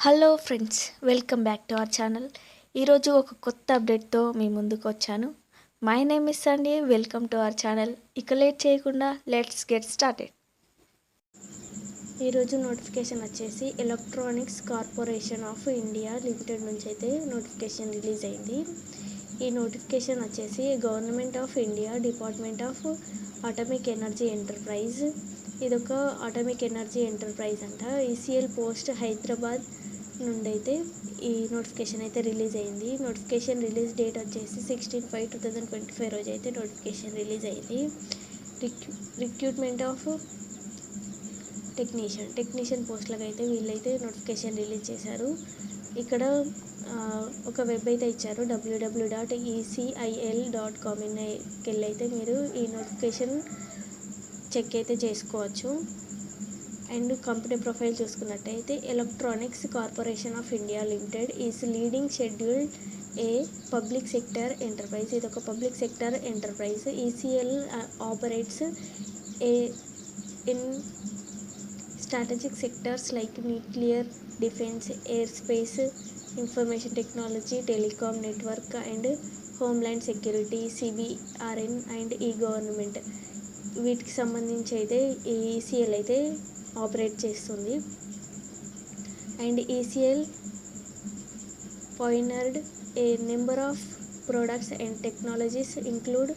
Hello friends, welcome back to our channel. ఈరోజు ఒక కొత్త అప్డేట్తో మీ ముందుకు వచ్చాను. My name is Sunday. Welcome to our channel. ఇక లేట్ చేయకుండా లెట్స్ గెట్ స్టార్టెడ్. ఈరోజు నోటిఫికేషన్ వచ్చేసి electronics corporation of India limited నుంచి అయితే నోటిఫికేషన్ రిలీజ్ అయింది. ఈ నోటిఫికేషన్ వచ్చేసి government of India department of atomic energy enterprise. ఇదొక అటామిక్ ఎనర్జీ ఎంటర్ప్రైజ్ అంట. ఈసీఎల్ పోస్ట్ హైదరాబాద్ నుండి అయితే ఈ నోటిఫికేషన్ అయితే రిలీజ్ అయింది. నోటిఫికేషన్ రిలీజ్ డేట్ వచ్చేసి 16/5/2025 రోజు అయితే నోటిఫికేషన్ రిలీజ్ అయింది. రిక్రూట్మెంట్ ఆఫ్ టెక్నీషియన్ పోస్టులకు అయితే వీళ్ళైతే నోటిఫికేషన్ రిలీజ్ చేశారు. ఇక్కడ ఒక వెబ్ అయితే ఇచ్చారు, www.ecil.com. వెళ్ళి అయితే మీరు ఈ నోటిఫికేషన్ చెక్ అయితే చేసుకోవచ్చు. అండ్ కంపెనీ ప్రొఫైల్ చూసుకున్నట్టయితే electronics corporation of India limited is leading scheduled A public sector enterprise. ఇది ఒక public sector enterprise. ECL operates in strategic sectors like nuclear, defence, aerospace, information technology, telecom, network and homeland security, CBRN and e government. వీటికి సంబంధించి అయితే ఈ ECL అయితే operate చేస్తుంది. And ECL pioneered a number of products and technologies include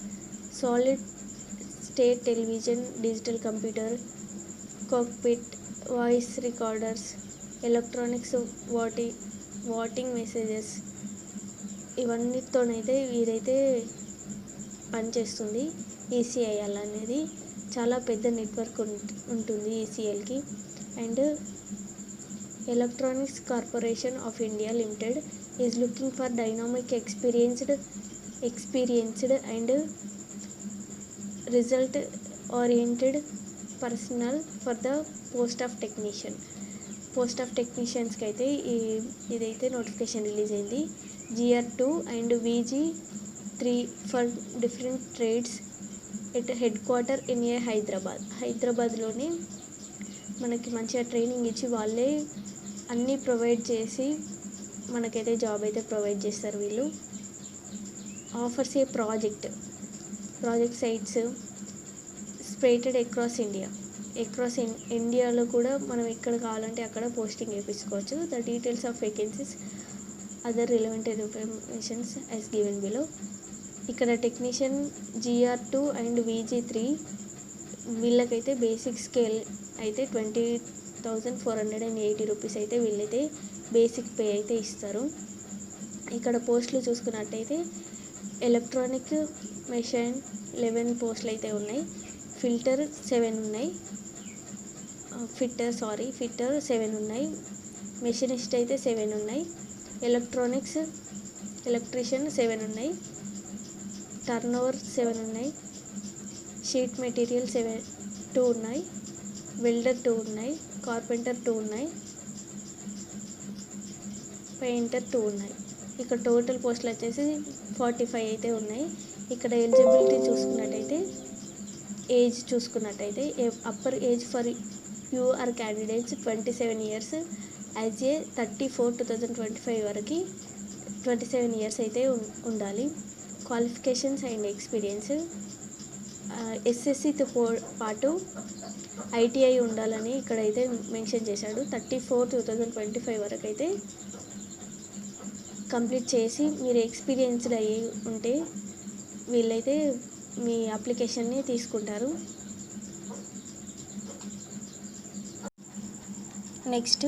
solid state television, digital computer, cockpit, voice recorders, electronics voting messages. ఇవన్నిటితోనైతే వీరైతే పనిచేస్తుంది. ECIL అనేది చాలా పెద్ద నెట్వర్క్ ఉంటుంది ఈసీఎల్కి. And electronics corporation of India limited is looking for dynamic experienced and result oriented personnel for the post of టెక్నీషియన్స్కి అయితే ఇదైతే నోటిఫికేషన్ రిలీజ్ అయింది. GR2 and VG3 for different trades at headquarter in a హైదరాబాద్లోని మనకి మంచిగా training ఇచ్చి వాళ్ళే అన్నీ ప్రొవైడ్ చేసి మనకైతే జాబ్ అయితే ప్రొవైడ్ చేస్తారు వీళ్ళు. Offers a project sites spreaded across ఇండియాలో కూడా మనం ఎక్కడ కావాలంటే అక్కడ పోస్టింగ్ వేయించుకోవచ్చు. The details of vacancies other relevant informations as given below. ఇక్కడ టెక్నీషియన్ GR2 అండ్ VG3 వీళ్ళకైతే బేసిక్ స్కేల్ అయితే 20,480 రూపీస్ అయితే వీళ్ళైతే బేసిక్ పే అయితే ఇస్తారు. ఇక్కడ పోస్టులు చూసుకున్నట్టయితే ఎలక్ట్రానిక్ మెషిన్ 11 పోస్టులు అయితే ఉన్నాయి. ఫిట్టర్ 7 ఉన్నాయి. మెషినిస్ట్ అయితే 7 ఉన్నాయి. ఎలక్ట్రీషియన్ 7 ఉన్నాయి. టర్నోవర్ 7 ఉన్నాయి. షీట్ మెటీరియల్ 2 ఉన్నాయి. వెల్డర్ 2 ఉన్నాయి. కార్పెంటర్ 2 ఉన్నాయి. పెయింటర్ 2 ఉన్నాయి. ఇక్కడ టోటల్ పోస్టులు వచ్చేసి 45 అయితే ఉన్నాయి. ఇక్కడ ఎలిజిబిలిటీ చూసుకున్నట్టయితే upper age for you're candidates 27 years as a 30/4/2025 వరకు 27 years అయితే ఉండాలి. క్వాలిఫికేషన్స్ అండ్ ఎక్స్పీరియన్స్ ఎస్ఎస్సితో పాటు ఐటీఐ ఉండాలని ఇక్కడైతే మెన్షన్ చేశాడు. 30/4/2025 వరకు అయితే కంప్లీట్ చేసి మీరు ఎక్స్పీరియన్స్డ్ అయ్యి ఉంటే వీళ్ళైతే మీ అప్లికేషన్ని తీసుకుంటారు. నెక్స్ట్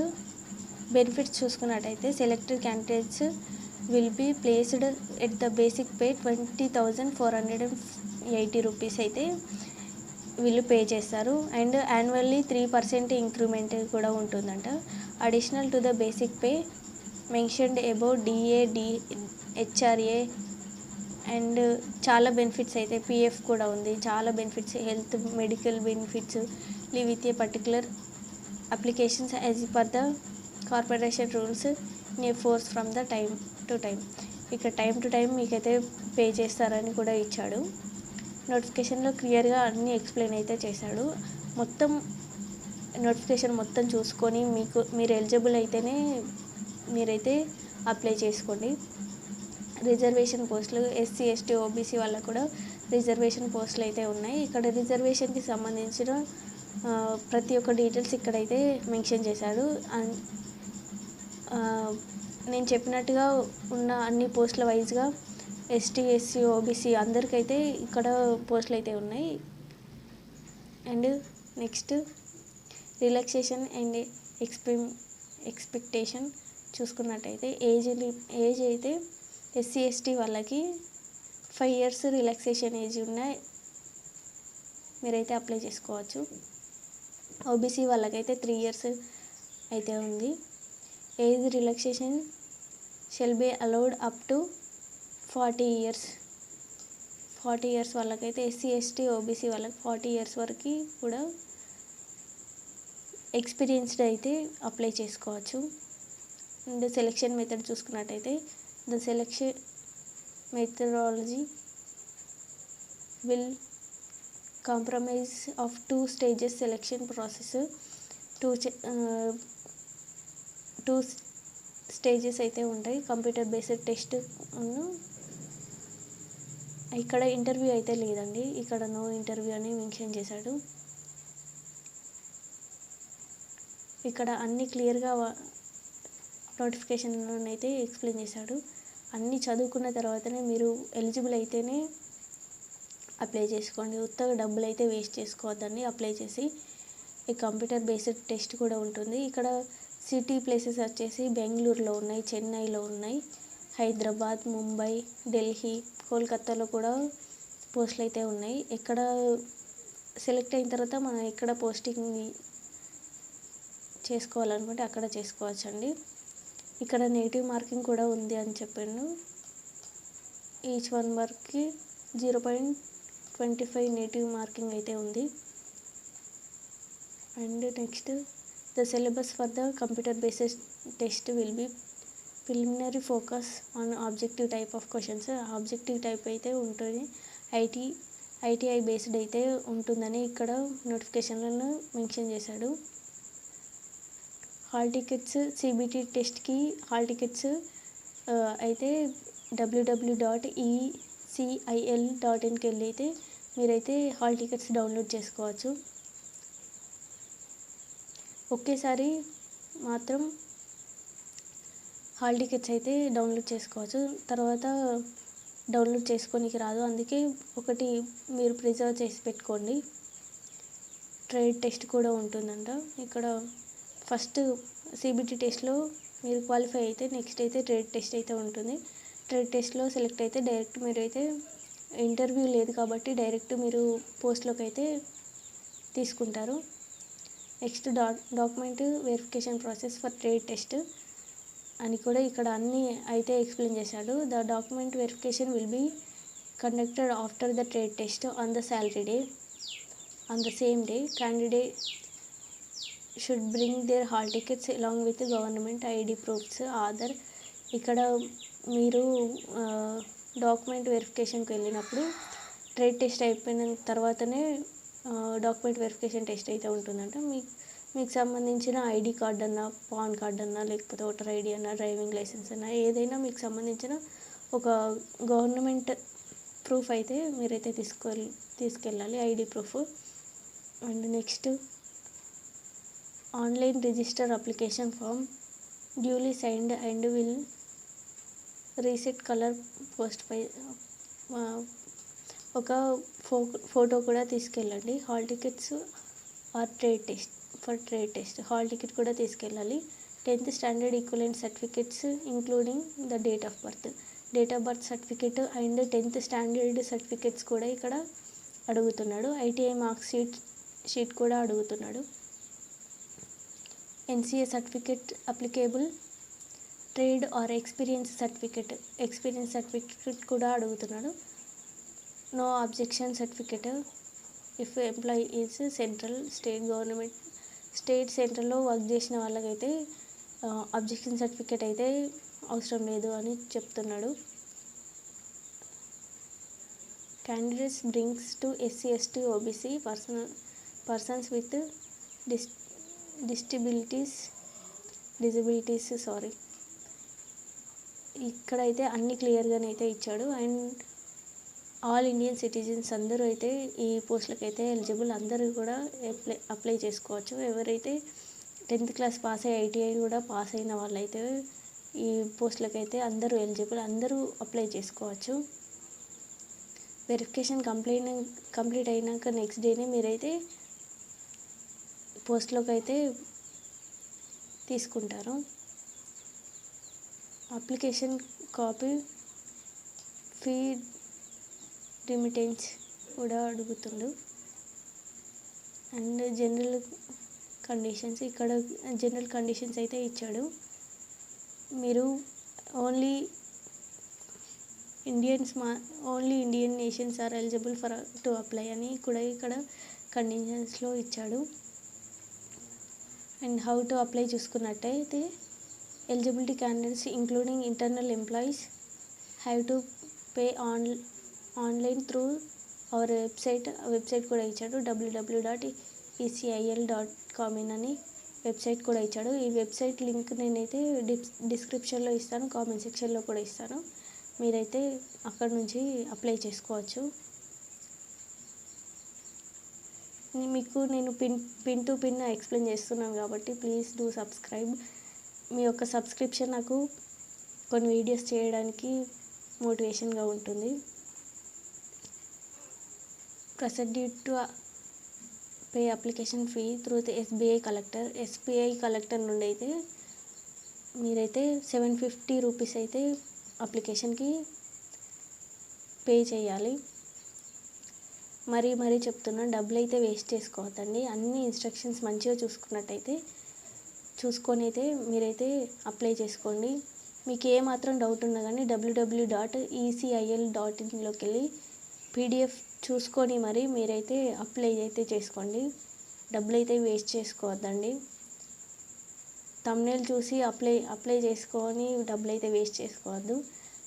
బెనిఫిట్స్ చూసుకున్నట్టయితే selected candidates will be placed at the basic pay 20,480 rupees అయితే వీళ్ళు పే చేస్తారు. అండ్ యాన్యువల్లీ 3% ఇంక్రిమెంట్ కూడా ఉంటుందంట. Additional to the basic pay mentioned above DA, HRA and చాలా బెనిఫిట్స్ అయితే PF కూడా ఉంది. చాలా benefits, health, medical benefits, live with a particular applications as per the corporation rules in a force from the time to time. ఇక్కడ time to time మీకైతే pay చేస్తారని కూడా ఇచ్చాడు. నోటిఫికేషన్లో క్లియర్గా అన్నీ ఎక్స్ప్లెయిన్ అయితే చేశాడు. నోటిఫికేషన్ మొత్తం చూసుకొని మీరు ఎలిజిబుల్ అయితేనే మీరైతే అప్లై చేసుకోండి. రిజర్వేషన్ పోస్టులు ఎస్సీ ఎస్టీ ఓబీసీ వాళ్ళకు కూడా రిజర్వేషన్ పోస్టులు అయితే ఉన్నాయి. ఇక్కడ రిజర్వేషన్కి సంబంధించిన ప్రతి ఒక్క డీటెయిల్స్ ఇక్కడైతే మెన్షన్ చేశాడు. నేను చెప్పినట్టుగా ఉన్న అన్ని పోస్టుల వైజ్గా ఎస్టీ ఎస్సీ ఓబీసీ అందరికైతే ఇక్కడ పోస్టులు అయితే ఉన్నాయి. And next relaxation and expectation చూసుకున్నట్టయితే ఏజ్ అయితే ఎస్సీ ఎస్టీ వాళ్ళకి 5 years రిలాక్సేషన్ ఏజ్ ఉన్నాయి, మీరైతే అప్లై చేసుకోవచ్చు. ఓబీసీ వాళ్ళకైతే 3 years అయితే ఉంది. Age relaxation shall be allowed up to 40 years. 40 years వాళ్ళకైతే ఎస్సీ ఎస్టీ ఓబీసీ వాళ్ళకి 40 years వరకు కూడా ఎక్స్పీరియన్స్డ్ అయితే అప్లై చేసుకోవచ్చు. అండ్ సెలెక్షన్ మెథడ్ చూసుకున్నట్టయితే the selection methodology will compromise of 2 stages selection process. 2 stages అయితే ఉంటాయి. కంప్యూటర్ బేస్డ్ టెస్ట్ ఇక్కడ ఇంటర్వ్యూ అయితే లేదండి, ఇక్కడ నో ఇంటర్వ్యూ అని మెన్షన్ చేశాడు. ఇక్కడ అన్ని క్లియర్గా నోటిఫికేషన్లోనైతే ఎక్స్ప్లెయిన్ చేశాడు. అన్నీ చదువుకున్న తర్వాతనే మీరు ఎలిజిబుల్ అయితేనే అప్లై చేసుకోండి. ఉత్తగా డబ్బులు అయితే వేస్ట్ చేసుకోవద్దండి అప్లై చేసి. ఈ కంప్యూటర్ బేస్డ్ టెస్ట్ కూడా ఉంటుంది. ఇక్కడ సిటీ ప్లేసెస్ వచ్చేసి బెంగళూరులో ఉన్నాయి, చెన్నైలో ఉన్నాయి, హైదరాబాద్, ముంబై, ఢిల్లీ, కోల్కతాలో కూడా పోస్టులు అయితే ఉన్నాయి. ఎక్కడ సెలెక్ట్ అయిన తర్వాత మనం ఎక్కడ పోస్టింగ్ చేసుకోవాలనుకుంటే అక్కడ చేసుకోవచ్చండి. ఇక్కడ నెగిటివ్ మార్కింగ్ కూడా ఉంది అని చెప్పాను. ఈచ్ 1 markకి 0.25 నెగిటివ్ మార్కింగ్ అయితే ఉంది. And next the syllabus for the computer based test will be preliminary focus on objective type of questions. Objective type అయితే ఉంటుంది, ఐటీఐ బేస్డ్ అయితే ఉంటుందని ఇక్కడ నోటిఫికేషన్లను మెన్షన్ చేశాడు. హాల్ టికెట్స్ సిబిటి టెస్ట్కి హాల్ టికెట్స్ అయితే www.ecil.inకి వెళ్ళి అయితే మీరైతే హాల్ టికెట్స్ డౌన్లోడ్ చేసుకోవచ్చు. ఒకేసారి మాత్రం హాల్ టికెట్స్ అయితే డౌన్లోడ్ చేసుకోవచ్చు, తర్వాత డౌన్లోడ్ చేసుకోనికి రాదు. అందుకే ఒకటి మీరు ప్రిజర్వ్ చేసి పెట్టుకోండి. ట్రేడ్ టెస్ట్ కూడా ఉంటుందంట. ఇక్కడ ఫస్ట్ సిబిటి టెస్ట్లో మీరు క్వాలిఫై అయితే నెక్స్ట్ అయితే ట్రేడ్ టెస్ట్ అయితే ఉంటుంది. ట్రేడ్ టెస్ట్లో సెలెక్ట్ అయితే డైరెక్ట్ మీరు అయితే ఇంటర్వ్యూ లేదు కాబట్టి డైరెక్ట్ మీరు పోస్ట్లోకి అయితే తీసుకుంటారు. Next document verification process for trade test అని కూడా ఇక్కడ అన్నీ అయితే ఎక్స్ప్లెయిన్ చేశాడు. The document verification will be conducted after the trade test on the salary day. On the same day candidate should bring their hall tickets along with government ID proofs, Aadhaar. ఇక్కడ మీరు document వెరిఫికేషన్కి వెళ్ళినప్పుడు trade test అయిపోయిన తర్వాతనే document verification test అయితే ఉంటుందంట. మీకు సంబంధించిన ఐడి కార్డ్ అన్నా, పాన్ కార్డ్ అన్నా, లేకపోతే ఓటర్ ఐడి అన్నా, డ్రైవింగ్ లైసెన్స్ అన్నా, ఏదైనా మీకు సంబంధించిన ఒక గవర్నమెంట్ ప్రూఫ్ అయితే మీరైతే తీసుకెళ్ళాలి, ID proof. And next online register application form duly signed and will reset colour post పై ఒక ఫోటో కూడా తీసుకెళ్ళండి. Hall tickets or trade test for trade test hall ticket కూడా తీసుకెళ్ళాలి. 10th standard equivalent certificates including the date of birth certificate and 10th standard certificates కూడా ఇక్కడ అడుగుతున్నాడు. ITI mark sheet కూడా అడుగుతున్నాడు. NCA certificate applicable, trade or experience certificate కూడా అడుగుతున్నాడు. No objection certificate if employee is central state government సెంట్రల్లో work చేసిన వాళ్ళకైతే అబ్జెక్షన్ సర్టిఫికెట్ అయితే అవసరం లేదు అని చెప్తున్నాడు. Candidates brings to SC ST OBC persons with disabilities ఇక్కడైతే అన్ని క్లియర్గానైతే ఇచ్చాడు. అండ్ ఆల్ ఇండియన్ సిటిజన్స్ అందరూ అయితే ఈ పోస్టులకు అయితే ఎలిజిబుల్. అందరూ కూడా అప్లై చేసుకోవచ్చు. ఎవరైతే 10th క్లాస్ పాస్ అయ్యి ఐటీఐ కూడా పాస్ అయిన వాళ్ళైతే ఈ పోస్టులకు అయితే అందరూ ఎలిజిబుల్. అందరూ అప్లై చేసుకోవచ్చు. వెరిఫికేషన్ కంప్లీట్ అయినాక నెక్స్ట్ డేనే మీరైతే పోస్ట్లోకి అయితే తీసుకుంటారు. అప్లికేషన్ కాపీ, ఫీ రిమిటెన్స్ కూడా అడుగుతుండు. అండ్ జనరల్ కండిషన్స్, ఇక్కడ జనరల్ కండిషన్స్ అయితే ఇచ్చాడు. మీరు only Indian nations are eligible for to apply అని కూడా ఇక్కడ కండిషన్స్లో ఇచ్చాడు. అండ్ హౌ టు అప్లై చూసుకున్నట్టయితే eligibility candidates including internal employees have to pay online through our website కూడా ఇచ్చాడు. www.ecil.com అని వెబ్సైట్ కూడా ఇచ్చాడు. ఈ వెబ్సైట్ లింక్ నేనైతే డిస్క్రిప్షన్లో ఇస్తాను, కామెంట్ సెక్షన్లో కూడా ఇస్తాను. మీరైతే అక్కడ నుంచి అప్లై చేసుకోవచ్చు. మీకు నేను పిన్ టు పిన్ ఎక్స్ప్లెయిన్ చేస్తున్నాను కాబట్టి ప్లీజ్ డూ సబ్స్క్రైబ్. మీ యొక్క సబ్స్క్రిప్షన్ నాకు కొన్ని వీడియోస్ చేయడానికి మోటివేషన్గా ఉంటుంది. Proceed to pay application fee through SBI collector నుండి అయితే మీరైతే 750 రూపీస్ అయితే అప్లికేషన్కి పే చేయాలి. మరీ చెప్తున్నాను, డబ్బులు అయితే వేస్ట్ చేసుకోవద్దండి. అన్ని ఇన్స్ట్రక్షన్స్ మంచిగా చూసుకొని అయితే మీరైతే అప్లై చేసుకోండి. మీకు ఏమాత్రం డౌట్ ఉన్నా కానీ www.ecil.inలోకి వెళ్ళి పీడిఎఫ్ చూసుకొని మరి మీరైతే అప్లై అయితే చేసుకోండి. డబ్బులు అయితే వేస్ట్ చేసుకోవద్దండి. థంబ్నెయిల్ చూసి అప్లై చేసుకొని డబ్బులు అయితే వేస్ట్ చేసుకోవద్దు.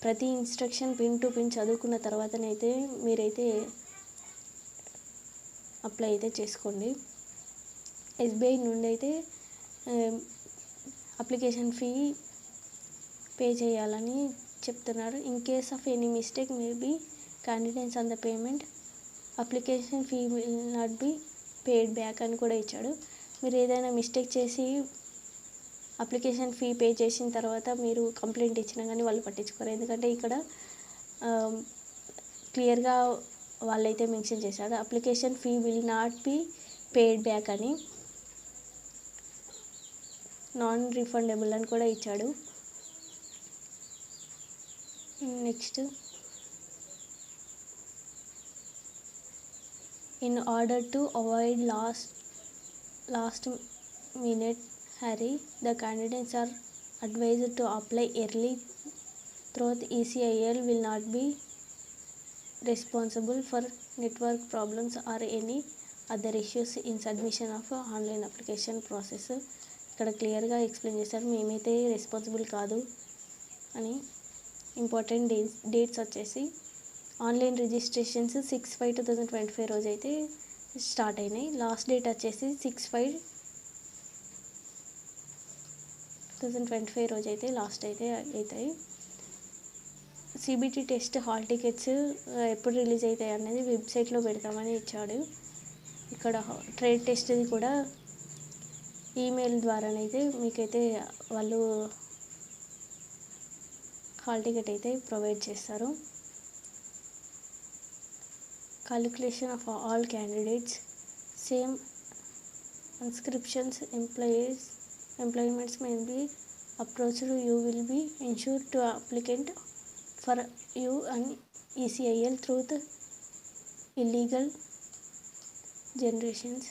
ప్రతి ఇన్స్ట్రక్షన్ పిన్ టు పిన్ చదువుకున్న తర్వాతనైతే మీరైతే అప్లై అయితే చేసుకోండి. ఎస్బీఐ నుండి అయితే అప్లికేషన్ ఫీ పే చేయాలని చెప్తున్నారు. In case of any mistake may be candidates on the payment application fee will not be paid back అని కూడా ఇచ్చాడు. మీరు ఏదైనా మిస్టేక్ చేసి అప్లికేషన్ ఫీ పే చేసిన తర్వాత మీరు కంప్లైంట్ ఇచ్చినా కానీ వాళ్ళు పట్టించుకోరు. ఎందుకంటే ఇక్కడ క్లియర్గా వాళ్ళైతే మెన్షన్ చేశారు application fee will not be paid back అని, నాన్ రిఫండబుల్ అని కూడా ఇచ్చాడు. Next, in order to avoid last minute hurry, the candidates are advised to apply early through ECIL will not be responsible for network problems or any other issues in submission of online application process. ఇక్కడ క్లియర్గా explain చేశారు, మేమైతే responsible కాదు అని. Important dates వచ్చేసి online registrations 6/5/2025 రోజు అయితే start అయినాయి. లాస్ట్ డేట్ వచ్చేసి 6/5/2025 రోజు అయితే లాస్ట్ అయితే అవుతాయి. సిబిటి టెస్ట్ హాల్ టికెట్స్ ఎప్పుడు రిలీజ్ అవుతాయి అనేది వెబ్సైట్లో పెడతామని ఇచ్చాడు. ఇక్కడ ట్రేడ్ టెస్ట్ది కూడా ఈమెయిల్ ద్వారానైతే మీకైతే వాళ్ళు హాల్ టికెట్ అయితే ప్రొవైడ్ చేస్తారు. Calculation of all candidates, same inscriptions, employments may be approached. You will be ensured to applicant for you and ECIL through the illegal generations.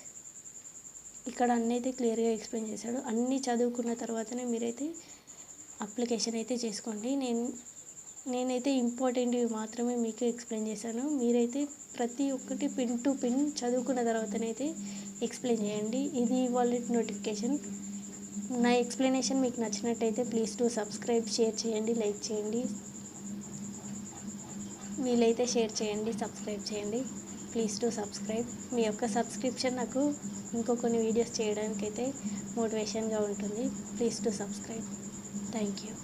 ఇక్కడ అన్నీ అయితే క్లియర్గా ఎక్స్ప్లెయిన్ చేశాడు. అన్నీ చదువుకున్న తర్వాతనే మీరైతే అప్లికేషన్ అయితే చేసుకోండి. నేనైతే ఇంపార్టెంట్వి మాత్రమే మీకు ఎక్స్ప్లెయిన్ చేశాను. మీరైతే ప్రతి ఒక్కటి పిన్ టు పిన్ చదువుకున్న తర్వాతనైతే ఎక్స్ప్లెయిన్ చేయండి. ఇది ఇవాళ నోటిఫికేషన్. నా ఎక్స్ప్లెనేషన్ మీకు నచ్చినట్టయితే ప్లీజ్ టు సబ్స్క్రైబ్, షేర్ చేయండి, లైక్ చేయండి, వీలైతే షేర్ చేయండి, సబ్స్క్రైబ్ చేయండి. Please to subscribe. మీ యొక్క సబ్స్క్రిప్షన్ నాకు ఇంకో కొన్ని వీడియోస్ చేయడానికైతే మోటివేషన్గా ఉంటుంది. Please to subscribe. Thank you.